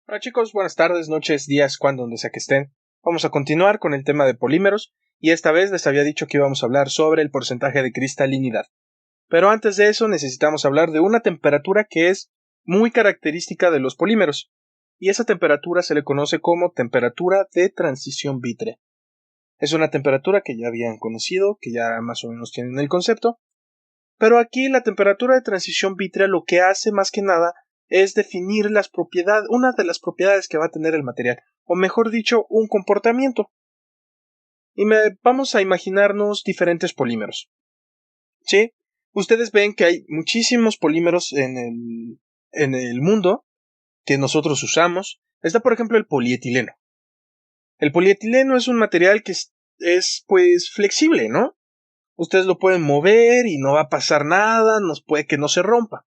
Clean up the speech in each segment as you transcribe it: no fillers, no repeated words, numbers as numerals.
Hola chicos, buenas tardes, noches, días, cuando, donde sea que estén. Vamos a continuar con el tema de polímeros y esta vez les había dicho que íbamos a hablar sobre el porcentaje de cristalinidad. Pero antes de eso necesitamos hablar de una temperatura que es muy característica de los polímeros y esa temperatura se le conoce como temperatura de transición vítrea. Es una temperatura que ya habían conocido, que ya más o menos tienen el concepto, pero aquí la temperatura de transición vítrea lo que hace más que nada es definir una de las propiedades que va a tener el material, o mejor dicho, un comportamiento. Vamos a imaginarnos diferentes polímeros. ¿Sí? Ustedes ven que hay muchísimos polímeros en el mundo que nosotros usamos. Está, por ejemplo, el polietileno. El polietileno es un material que es pues flexible, ¿no? Ustedes lo pueden mover y no va a pasar nada, puede que no se rompa.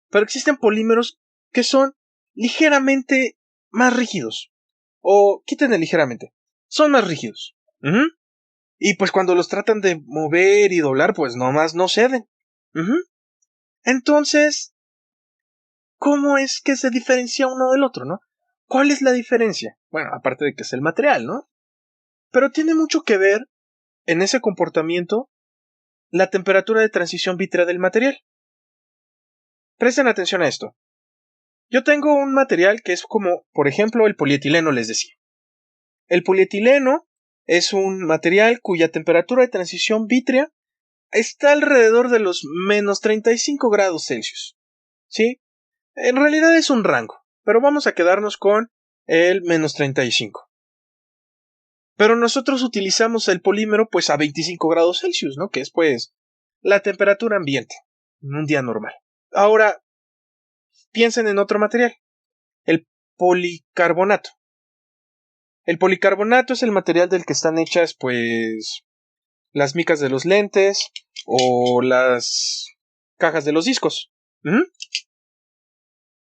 Pero existen polímeros que son ligeramente más rígidos. O quítenle ligeramente. Son más rígidos. Y pues cuando los tratan de mover y doblar, pues nomás no ceden. Entonces, ¿cómo es que se diferencia uno del otro, no? ¿Cuál es la diferencia? Bueno, aparte de que es el material, ¿no? Pero tiene mucho que ver en ese comportamiento la temperatura de transición vítrea del material. Presten atención a esto. Yo tengo un material que es como, por ejemplo, el polietileno, les decía. El polietileno es un material cuya temperatura de transición vítrea está alrededor de los menos 35 grados Celsius. ¿Sí? En realidad es un rango, pero vamos a quedarnos con el menos 35. Pero nosotros utilizamos el polímero pues a 25 grados Celsius, ¿no? Que es pues la temperatura ambiente en un día normal. Ahora, piensen en otro material, el policarbonato. El policarbonato es el material del que están hechas pues las micas de los lentes o las cajas de los discos.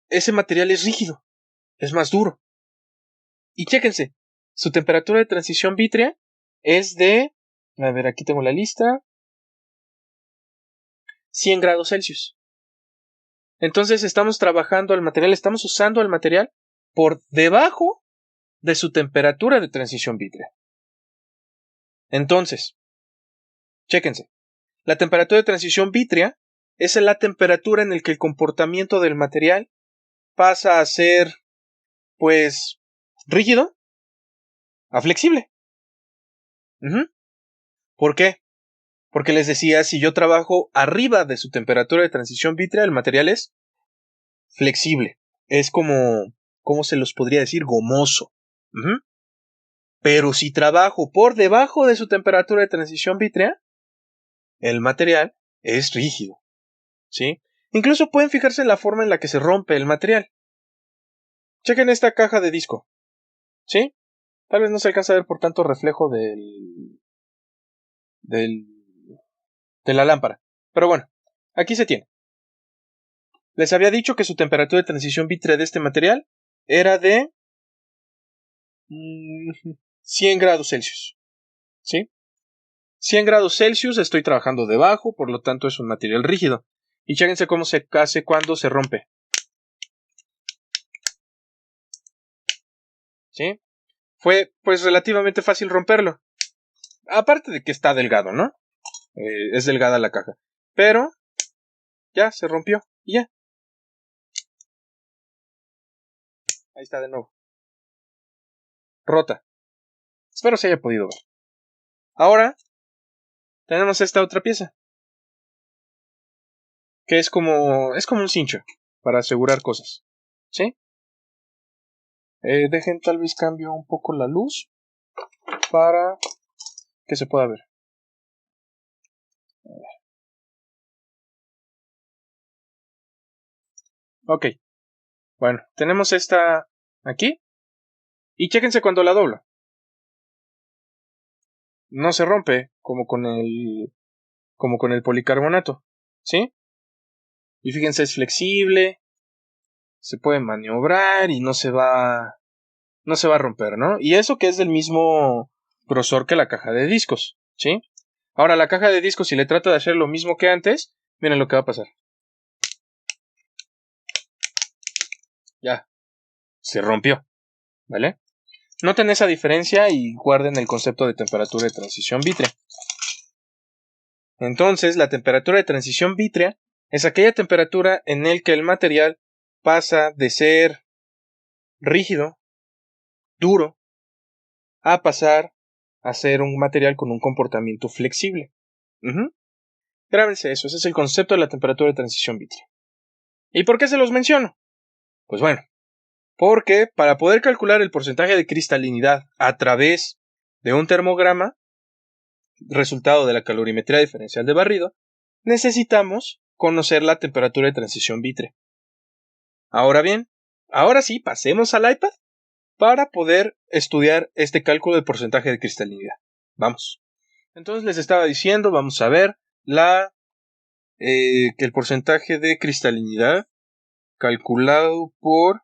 Ese material es rígido, es más duro. Y chéquense, su temperatura de transición vítrea es de, a ver, aquí tengo la lista, 100 grados Celsius. Entonces estamos usando el material por debajo de su temperatura de transición vítrea. Entonces, chéquense, la temperatura de transición vítrea es la temperatura en la que el comportamiento del material pasa a ser, pues, rígido a flexible. ¿Por qué? Porque les decía, si yo trabajo arriba de su temperatura de transición vítrea, el material es flexible. Es como, ¿cómo se los podría decir? Gomoso. Pero si trabajo por debajo de su temperatura de transición vítrea, el material es rígido. ¿Sí? Incluso pueden fijarse en la forma en la que se rompe el material. Chequen esta caja de disco. ¿Sí? Tal vez no se alcanza a ver por tanto reflejo de la lámpara. Pero bueno, aquí se tiene. Les había dicho que su temperatura de transición vítrea de este material era de 100 grados Celsius. ¿Sí? 100 grados Celsius, estoy trabajando debajo, por lo tanto es un material rígido. Y chéquense cómo se hace cuando se rompe. ¿Sí? Fue pues relativamente fácil romperlo. Aparte de que está delgado, ¿no? Es delgada la caja. Pero ya se rompió y ya. Ahí está de nuevo. Rota. Espero se haya podido ver. Ahora tenemos esta otra pieza, que es como un cincho para asegurar cosas. ¿Sí? Dejen tal vez cambio un poco la luz para que se pueda ver. Ok. Bueno, tenemos esta aquí. Y chéquense cuando la doblo. No se rompe como con el policarbonato. ¿Sí? Y fíjense, es flexible. Se puede maniobrar y no se va a romper, ¿no? Y eso que es del mismo grosor que la caja de discos. ¿sí? Ahora la caja de discos, si le trato de hacer lo mismo que antes, miren lo que va a pasar. Ya, se rompió, ¿vale? Noten esa diferencia y guarden el concepto de temperatura de transición vítrea. Entonces, la temperatura de transición vítrea es aquella temperatura en la que el material pasa de ser rígido, duro, a pasar a ser un material con un comportamiento flexible. Grábense eso, ese es el concepto de la temperatura de transición vítrea. ¿Y por qué se los menciono? Pues bueno, porque para poder calcular el porcentaje de cristalinidad a través de un termograma, resultado de la calorimetría diferencial de barrido, necesitamos conocer la temperatura de transición vítrea. Ahora bien, ahora sí, pasemos al iPad para poder estudiar este cálculo de porcentaje de cristalinidad. Vamos. Entonces les estaba diciendo, vamos a ver que el porcentaje de cristalinidad calculado por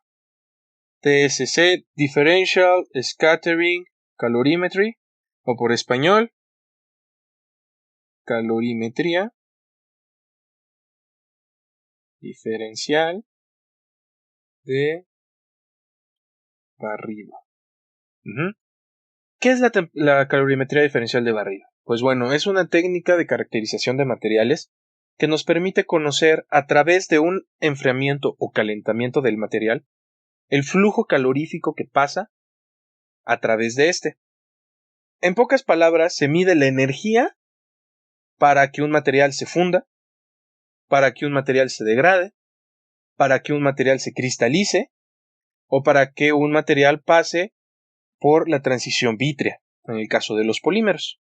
TSC, Differential Scattering Calorimetry, o por español, calorimetría diferencial de barrido. ¿Qué es la calorimetría diferencial de barrido? Pues bueno, es una técnica de caracterización de materiales que nos permite conocer a través de un enfriamiento o calentamiento del material el flujo calorífico que pasa a través de este. En pocas palabras, se mide la energía para que un material se funda, para que un material se degrade, para que un material se cristalice o para que un material pase por la transición vítrea, en el caso de los polímeros.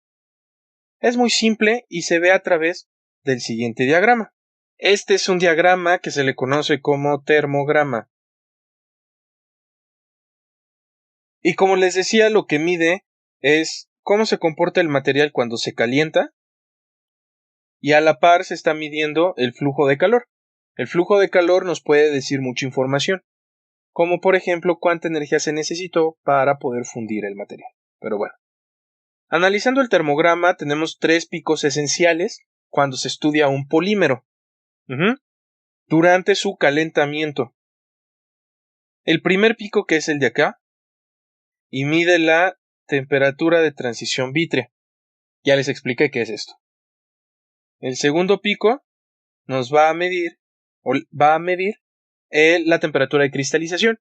Es muy simple y se ve a través del siguiente diagrama. Este es un diagrama que se le conoce como termograma. Y como les decía, lo que mide es cómo se comporta el material cuando se calienta y a la par se está midiendo el flujo de calor. El flujo de calor nos puede decir mucha información, como por ejemplo cuánta energía se necesitó para poder fundir el material. Pero bueno, analizando el termograma tenemos 3 picos esenciales cuando se estudia un polímero. Durante su calentamiento. El primer pico, que es el de acá, y mide la temperatura de transición vítrea. Ya les expliqué qué es esto. El segundo pico nos va a medir la temperatura de cristalización.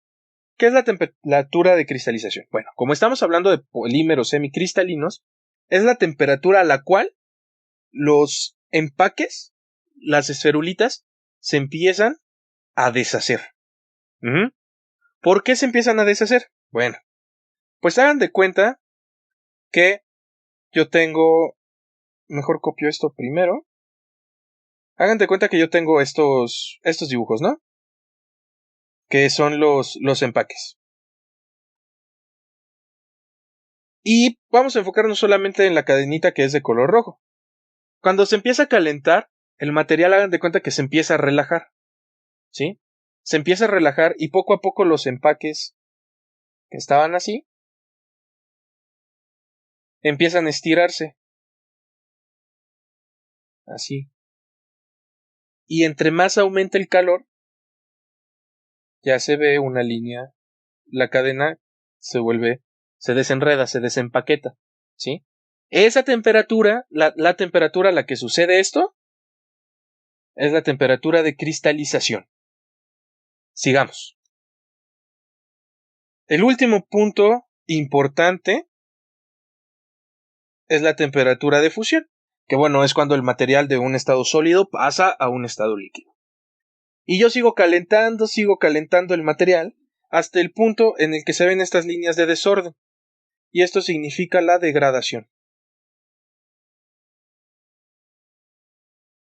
¿Qué es la temperatura de cristalización? Bueno, como estamos hablando de polímeros semicristalinos, es la temperatura a la cual los empaques, las esferulitas, se empiezan a deshacer. ¿Por qué se empiezan a deshacer? Bueno, pues hagan de cuenta que yo tengo... Mejor copio esto primero. Hagan de cuenta que yo tengo estos dibujos, ¿no? Que son los empaques. Y vamos a enfocarnos solamente en la cadenita que es de color rojo. Cuando se empieza a calentar, el material, hagan de cuenta que se empieza a relajar. ¿Sí? Se empieza a relajar y poco a poco los empaques que estaban así empiezan a estirarse. Así. Y entre más aumenta el calor, ya se ve una línea, la cadena se desenreda, se desempaqueta, ¿sí? Esa temperatura, la temperatura a la que sucede esto, es la temperatura de cristalización. Sigamos. El último punto importante es la temperatura de fusión, que bueno, es cuando el material de un estado sólido pasa a un estado líquido. Y yo sigo calentando el material hasta el punto en el que se ven estas líneas de desorden. Y esto significa la degradación.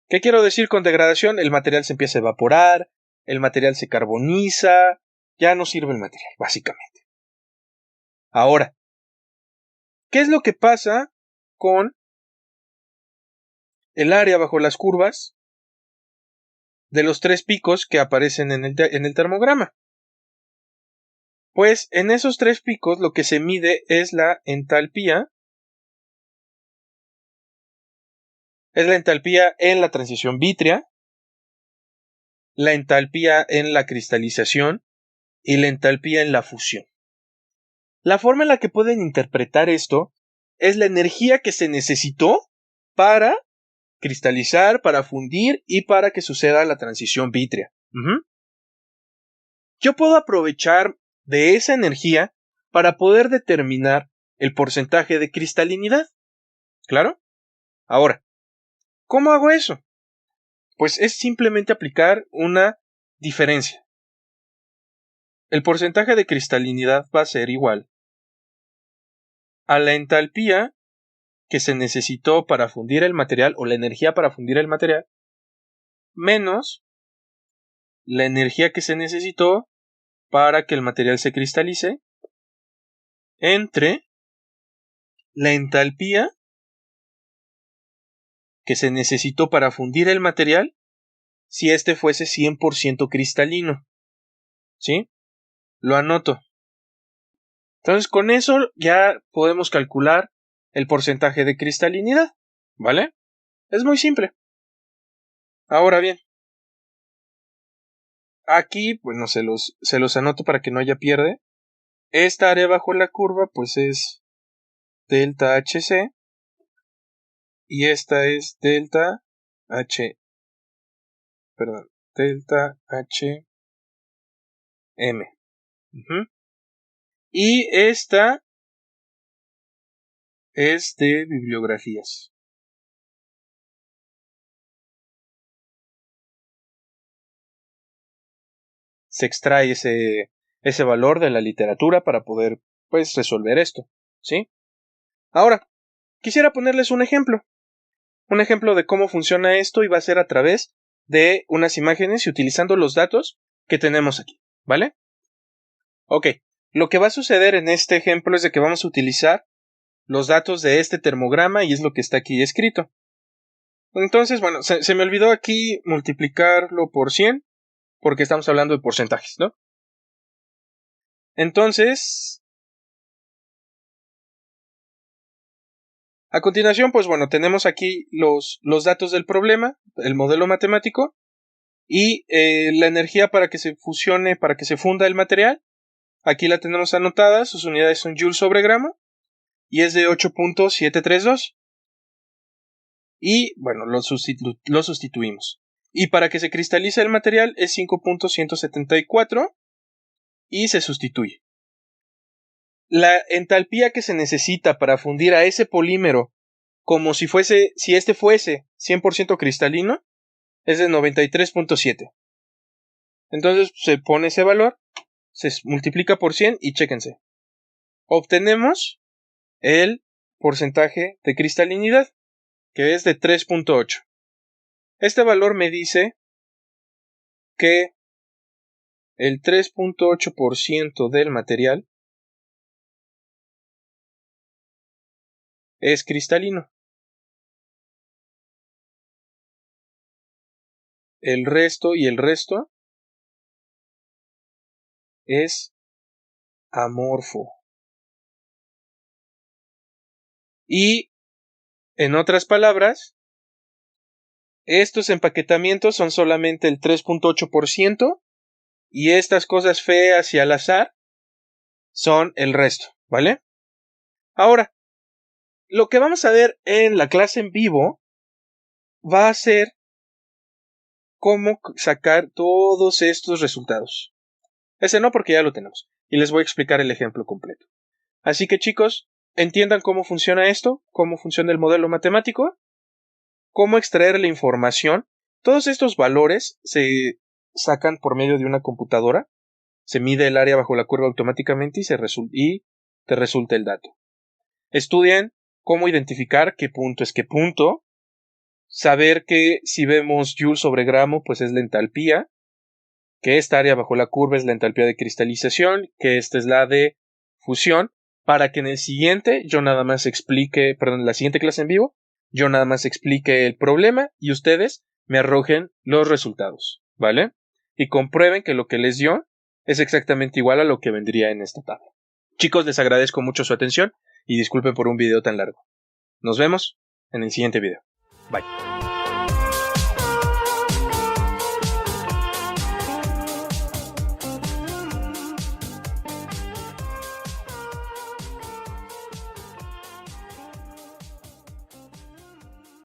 ¿Qué quiero decir con degradación? El material se empieza a evaporar, el material se carboniza, ya no sirve el material, básicamente. Ahora, ¿qué es lo que pasa con el área bajo las curvas de los 3 picos que aparecen en el termograma? Pues en esos 3 picos lo que se mide es la entalpía Es la entalpía en la transición vítrea, la entalpía en la cristalización y la entalpía en la fusión. La forma en la que pueden interpretar esto es la energía que se necesitó para cristalizar, para fundir y para que suceda la transición vítrea. Yo puedo aprovechar de esa energía para poder determinar el porcentaje de cristalinidad. ¿Claro? Ahora, ¿cómo hago eso? Pues es simplemente aplicar una diferencia. El porcentaje de cristalinidad va a ser igual a la entalpía que se necesitó para fundir el material, o la energía para fundir el material, menos la energía que se necesitó para que el material se cristalice, entre la entalpía que se necesitó para fundir el material si este fuese 100% cristalino. ¿Sí? Lo anoto. Entonces, con eso ya podemos calcular el porcentaje de cristalinidad. ¿Vale? Es muy simple. Ahora bien, aquí, bueno, se los anoto para que no haya pierde. Esta área bajo la curva, pues es delta HC. Y esta es delta HM. Y esta es de bibliografías. Se extrae ese valor de la literatura para poder, pues, resolver esto, ¿sí? Ahora, quisiera ponerles un ejemplo de cómo funciona esto, y va a ser a través de unas imágenes y utilizando los datos que tenemos aquí, ¿vale? Ok, lo que va a suceder en este ejemplo es de que vamos a utilizar los datos de este termograma y es lo que está aquí escrito. Entonces, bueno, se me olvidó aquí multiplicarlo por 100 porque estamos hablando de porcentajes, ¿no? Entonces, a continuación, pues bueno, tenemos aquí los datos del problema, el modelo matemático y la energía para que se fusione, para que se funda el material. Aquí la tenemos anotada, sus unidades son joules sobre gramo y es de 8.732. Y bueno, lo sustituimos. Y para que se cristalice el material es 5.174 y se sustituye. La entalpía que se necesita para fundir a ese polímero como si este fuese 100% cristalino es de 93.7. Entonces se pone ese valor, se multiplica por 100 y chéquense. Obtenemos el porcentaje de cristalinidad, que es de 3.8. Este valor me dice que el 3.8% del material es cristalino. El resto es amorfo. Y, en otras palabras, estos empaquetamientos son solamente el 3.8% y estas cosas feas y al azar son el resto, ¿vale? Ahora, lo que vamos a ver en la clase en vivo va a ser cómo sacar todos estos resultados. Ese no, porque ya lo tenemos. Y les voy a explicar el ejemplo completo. Así que, chicos, entiendan cómo funciona esto, cómo funciona el modelo matemático, cómo extraer la información. Todos estos valores se sacan por medio de una computadora. Se mide el área bajo la curva automáticamente y te resulta el dato. Estudien cómo identificar qué punto es qué punto. Saber que si vemos Joule sobre gramo, pues es la entalpía. Que esta área bajo la curva es la entalpía de cristalización. Que esta es la de fusión. Para que en el siguiente yo nada más explique, en la siguiente clase en vivo, yo nada más explique el problema y ustedes me arrojen los resultados, ¿vale? Y comprueben que lo que les dio es exactamente igual a lo que vendría en esta tabla. Chicos, les agradezco mucho su atención y disculpen por un video tan largo. Nos vemos en el siguiente video. Bye.